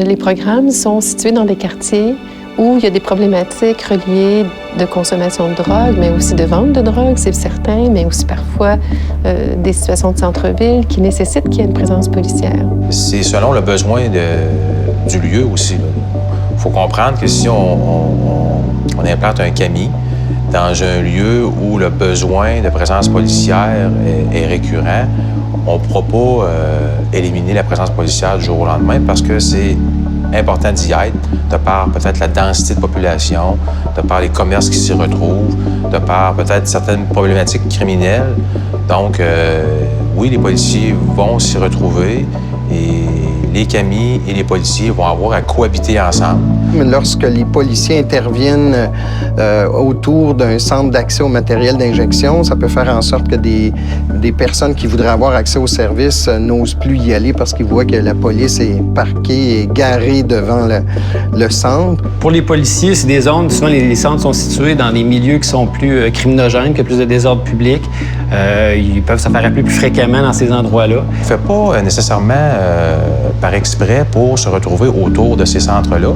Les programmes sont situés dans des quartiers où il y a des problématiques reliées de consommation de drogue, mais aussi de vente de drogue, c'est certain, mais aussi parfois des situations de centre-ville qui nécessitent qu'il y ait une présence policière. C'est selon le besoin du lieu aussi. Il faut comprendre que si on implante un CAMI dans un lieu où le besoin de présence policière est récurrent, on ne pourra pas éliminer la présence policière du jour au lendemain parce que c'est important d'y être, de par peut-être la densité de population, de par les commerces qui s'y retrouvent, de par peut-être certaines problématiques criminelles. Donc, oui, les policiers vont s'y retrouver et les CAMI et les policiers vont avoir à cohabiter ensemble. Lorsque les policiers interviennent autour d'un centre d'accès au matériel d'injection, ça peut faire en sorte que des personnes qui voudraient avoir accès au service n'osent plus y aller parce qu'ils voient que la police est parquée et garée devant le centre. Pour les policiers, c'est des zones, souvent les centres sont situés dans des milieux qui sont plus criminogènes, qui ont plus de désordre public. Ils peuvent se faire appeler plus fréquemment dans ces endroits-là. On ne fait pas nécessairement par exprès pour se retrouver autour de ces centres-là,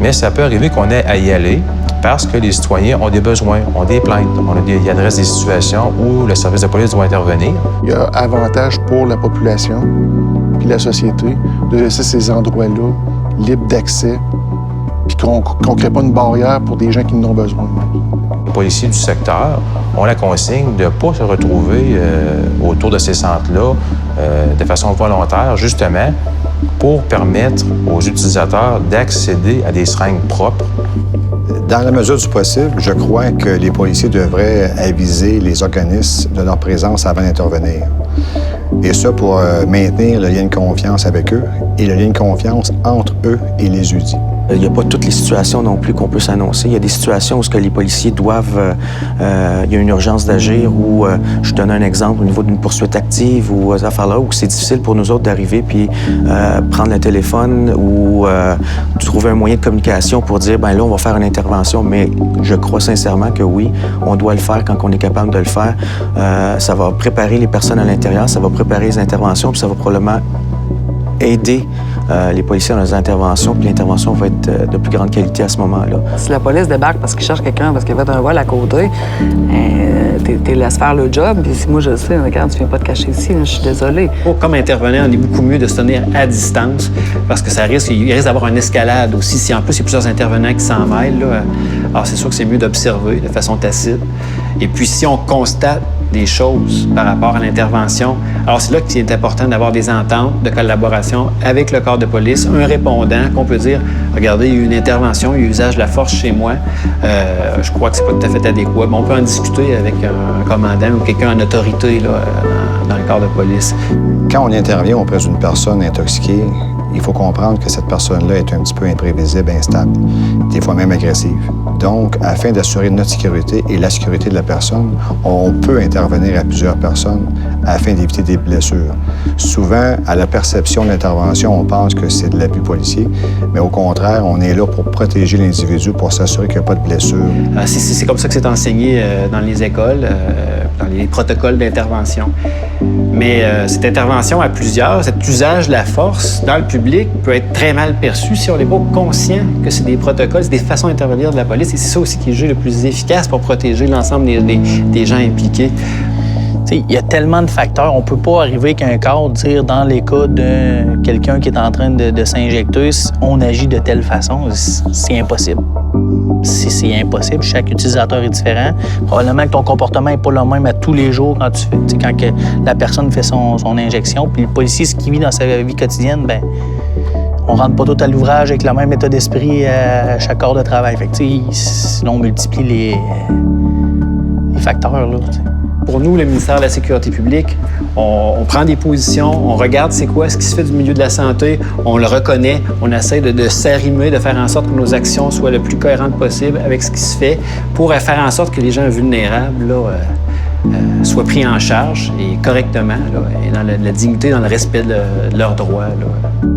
mais ça peut arriver qu'on ait à y aller parce que les citoyens ont des besoins, ont des plaintes, ils adressent des situations où le service de police doit intervenir. Il y a avantage pour la population puis la société de laisser ces endroits-là libres d'accès puis qu'on ne crée pas une barrière pour des gens qui en ont besoin. Les policiers du secteur ont la consigne de ne pas se retrouver autour de ces centres-là de façon volontaire, justement, pour permettre aux utilisateurs d'accéder à des seringues propres. Dans la mesure du possible, je crois que les policiers devraient aviser les organismes de leur présence avant d'intervenir. Et ça pour maintenir le lien de confiance avec eux et le lien de confiance entre eux et les UDI. Il n'y a pas toutes les situations non plus qu'on peut s'annoncer. Il y a des situations où les policiers doivent... il y a une urgence d'agir ou, je donne un exemple, au niveau d'une poursuite active ou ces affaires-là, où c'est difficile pour nous autres d'arriver puis prendre le téléphone ou trouver un moyen de communication pour dire, bien là, on va faire une intervention. Mais je crois sincèrement que oui, on doit le faire quand on est capable de le faire. Ça va préparer les personnes à l'intérieur, ça va préparer les interventions, puis ça va probablement aider les policiers dans leurs interventions, puis l'intervention va être de plus grande qualité à ce moment-là. Si la police débarque parce qu'il cherche quelqu'un, parce qu'il a fait un vol à côté, t'es laisse faire le job. Puis si moi, je sais, regarde, tu viens pas te cacher ici, là, je suis désolée. Comme intervenant, on est beaucoup mieux de se tenir à distance parce que il risque d'avoir une escalade aussi. Si en plus, il y a plusieurs intervenants qui s'en mêlent, là, alors c'est sûr que c'est mieux d'observer de façon tacite. Et puis, si on constate des choses par rapport à l'intervention, alors c'est là qu'il est important d'avoir des ententes de collaboration avec le corps de police, un répondant qu'on peut dire, regardez, il y a eu une intervention, il y a eu usage de la force chez moi, je crois que c'est pas tout à fait adéquat, mais on peut en discuter avec un commandant ou quelqu'un en autorité là, dans le corps de police. Quand on intervient auprès d'une personne intoxiquée, il faut comprendre que cette personne-là est un petit peu imprévisible, instable, des fois même agressive. Donc, afin d'assurer notre sécurité et la sécurité de la personne, on peut intervenir à plusieurs personnes afin d'éviter des blessures. Souvent, à la perception de l'intervention, on pense que c'est de l'abus policier, mais au contraire, on est là pour protéger l'individu, pour s'assurer qu'il n'y a pas de blessure. C'est comme ça que c'est enseigné dans les écoles, dans les protocoles d'intervention. Mais cette intervention à plusieurs, cet usage de la force dans le public peut être très mal perçu si on n'est pas conscient que c'est des protocoles, c'est des façons d'intervenir de la police. Et c'est ça aussi qui est le jeu le plus efficace pour protéger l'ensemble des gens impliqués. Il y a tellement de facteurs. On peut pas arriver qu'un cadre dire dans les cas de quelqu'un qui est en train de s'injecter, on agit de telle façon. C'est impossible. C'est impossible. Chaque utilisateur est différent. Probablement que ton comportement n'est pas le même à tous les jours quand que la personne fait son injection. Puis le policier, ce qu'il vit dans sa vie quotidienne, bien, on rentre pas tout à l'ouvrage avec le même état d'esprit à chaque heure de travail. Fait que, sinon, on multiplie les facteurs. Là, Pour nous, le ministère de la Sécurité publique, on prend des positions, on regarde c'est quoi ce qui se fait du milieu de la santé, on le reconnaît, on essaie de s'arrimer, de faire en sorte que nos actions soient le plus cohérentes possible avec ce qui se fait pour faire en sorte que les gens vulnérables là, soient pris en charge et correctement, là, et dans la dignité, dans le respect de leurs droits. Là.